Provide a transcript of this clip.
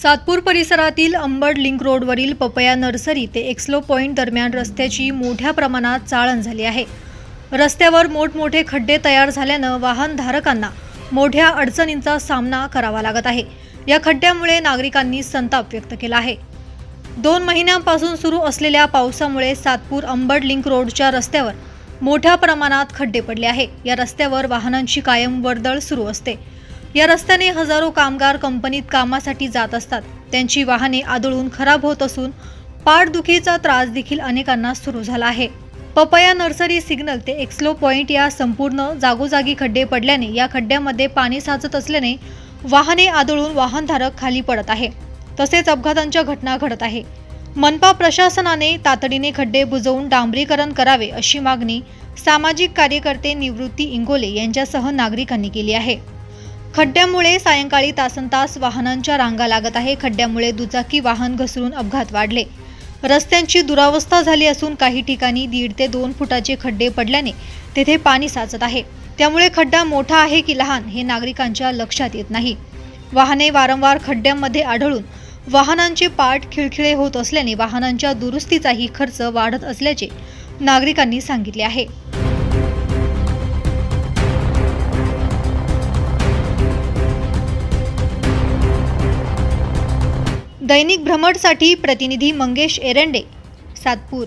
सातपूर परिसरातील अंबड लिंक रोडवरील papaya nursery ते एक्सलो पॉइंट दरम्यान रस्त्याची मोठ्या प्रमाणात चाळण झाली आहे। रस्त्यावर मोठमोठे खड्डे तयार झाल्यानं वाहनधारकांना मोठ्या अडचणींचा सामना करावा लागत आहे। या खड्ड्यामुळे नागरिकांनी संताप व्यक्त केला आहे। 2 महिन्यांपासून सुरू असलेल्या पावसामुळे सातपूर अंबड लिंक रोडच्या रस्त्यावर मोठ्या प्रमाणात खड्डे पडले आहे। या रस्त्यावर वाहनांची कायम वर्दळ सुरू असते। या रस्त्याने हजारो कामगार कंपनीत कामासाठी जात असतात। त्यांची वाहने आदळून खराब होत असून पाठदुखीचा त्रास देखील अनेकांना सुरू झाला आहे। पपया नर्सरी सिग्नल ते एक्सलो पॉइंट या संपूर्ण जागोजागी खड्डे पडल्याने या खड्ड्यामध्ये पाणी साचत असल्याने वाहने आदळून वाहनधारक खाली पडत आहे। तसेच अपघातांच्या घटना घडत आहे। मनपा प्रशासनाने तातडीने खड्डे बुजवून डांबरीकरण करावे अशी मागणी सामाजिक कार्यकर्ते निवृत्ती इंगोले यांच्यासह नागरिकांनी केली आहे। खड्ड्यामुळे सायंकाळी तासनतास वाहनांच्या रांगा लागत आहे। खड्ड्यामुळे दुचाकी वाहन घसरून अपघात वाढले। रस्त्यांची दुरावस्था झाली असून काही ठिकाणी 1.5 ते 2 फुटाचे खड्डे पडल्याने तेथे पाणी साचत आहे। त्यामुळे खड्डा मोठा आहे की लहान हे नागरिकांच्या लक्षात येत नाही। वाहने वारंवार खड्ड्यांमध्ये आढळून वाहनांचे पाठ खिळखिळे होत असल्याने वाहनांच्या दुरुस्तीचाही खर्च वाढत असल्याचे नागरिकांनी सांगितले आहे। दैनिक भ्रमणसाठी प्रतिनिधी मंगेश एरंडे, सातपूर।